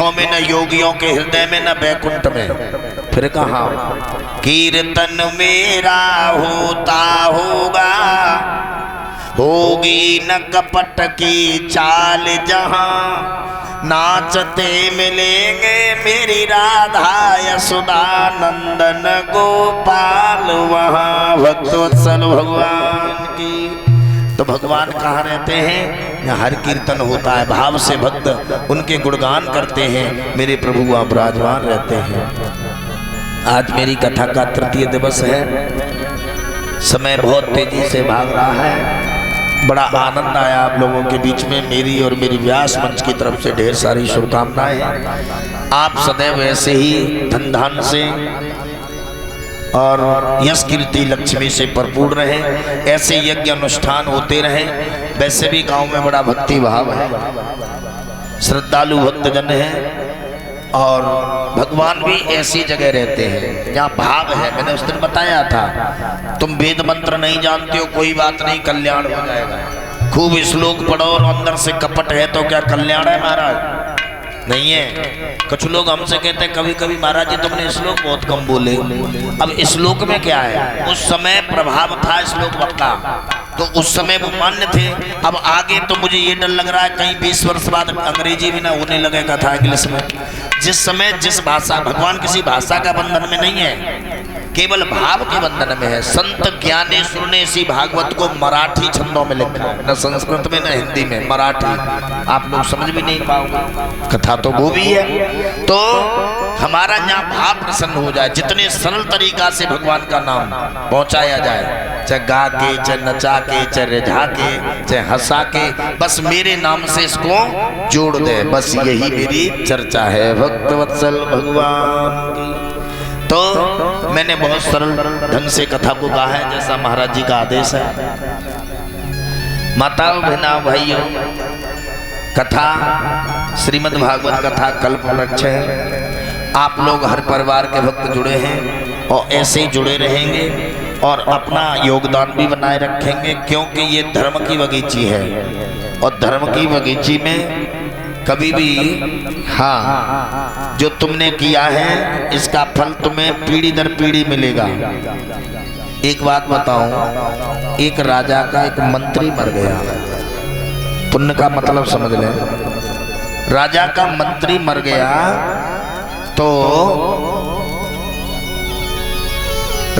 योगियों में न योगियों के हृदय में न बैकुंठ में। फिर कहा कीर्तन मेरा होता होगा, होगी न कपट की चाल जहां, नाचते मिलेंगे मेरी राधा यशोदा नंदन गोपाल वहां। भक्तवत्सल भगवान की। तो भगवान कहाँ रहते हैं? यहाँ हर कीर्तन होता है, भाव से भक्त उनके गुणगान करते हैं, मेरे प्रभु वहाँ विराजमान रहते हैं। आज मेरी कथा का तृतीय दिवस है। समय बहुत तेजी से भाग रहा है। बड़ा आनंद आया आप लोगों के बीच में। मेरी और मेरी व्यास मंच की तरफ से ढेर सारी शुभकामनाएं। आप सदैव ऐसे ही धन धान से और यश कीर्ति लक्ष्मी से भरपूर रहे, ऐसे यज्ञ अनुष्ठान होते रहे। वैसे भी गांव में बड़ा भक्ति भाव है, श्रद्धालु भक्तजन हैं और भगवान भी ऐसी जगह रहते हैं जहाँ भाव है। मैंने उस दिन बताया था, तुम वेद मंत्र नहीं जानते हो कोई बात नहीं, कल्याण हो जाएगा। खूब श्लोक पढ़ो और अंदर से कपट है तो क्या कल्याण है महाराज? नहीं है। कुछ लोग हमसे कहते हैं कभी कभी महाराज जी तुमने श्लोक बहुत कम बोले। अब श्लोक में क्या है? उस समय प्रभाव था श्लोक का, तो उस समय वो मान्य थे। अब आगे तो मुझे ये डर लग रहा है कहीं 20 वर्ष बाद अंग्रेजी भी ना होने लगेगा था इंग्लिश में। जिस समय जिस भाषा, भगवान किसी भाषा का बंधन में नहीं है, केवल भाव के बंधन में है। संत ज्ञानेश्वर ने इसी भागवत को मराठी छंदों में लिखा है, न संस्कृत में न हिंदी में, मराठी। आप लोग समझ भी नहीं पाओगे, कथा तो वो भी है। तो हमारा यहाँ भाव प्रसन्न हो जाए, जितने सरल तरीका से भगवान का नाम पहुंचाया जाए, चाहे गा के, चाहे नचा के, चाहे रिझा के, चाहे हंसा के, बस मेरे नाम से इसको जोड़ दे, बस यही मेरी चर्चा है भक्तवत्सल भगवान की। तो मैंने बहुत सरल ढंग से कथा को कहा है जैसा महाराज जी का आदेश है। माताओं बहनों भाइयों, कथा श्रीमद् भागवत कथा कल्प वृक्ष है। आप लोग हर परिवार के भक्त जुड़े हैं और ऐसे ही जुड़े रहेंगे और अपना योगदान भी बनाए रखेंगे, क्योंकि ये धर्म की बगीची है और धर्म की बगीची में कभी भी हाँ जो तुमने किया है इसका फल तुम्हें पीढ़ी दर पीढ़ी मिलेगा। एक बात बताऊं, एक राजा का एक मंत्री मर गया। पुण्य का मतलब समझ लें। राजा का मंत्री मर गया तो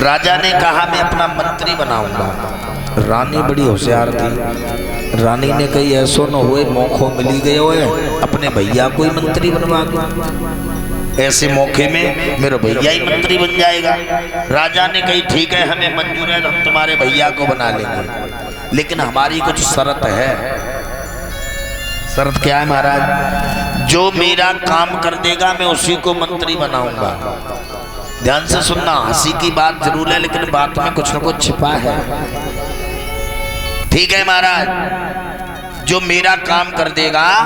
राजा ने कहा मैं अपना मंत्री बनाऊंगा। रानी बड़ी होशियार थी। रानी ने कही ऐसो न हुए मौको मिली गए हो अपने भैया को ही मंत्री बनवा दो, ऐसे मौके में मेरा भैया ही मंत्री बन जाएगा। राजा ने कही ठीक है हमें मंजूर है, हम तुम्हारे भैया को बना लेंगे, लेकिन हमारी कुछ शर्त है। शर्त क्या है महाराज? जो मेरा काम कर देगा मैं उसी को मंत्री बनाऊंगा। ध्यान से सुनना, हंसी की बात जरूर है लेकिन बात में कुछ न कुछ छिपा है। ठीक है महाराज, जो मेरा काम कर देगा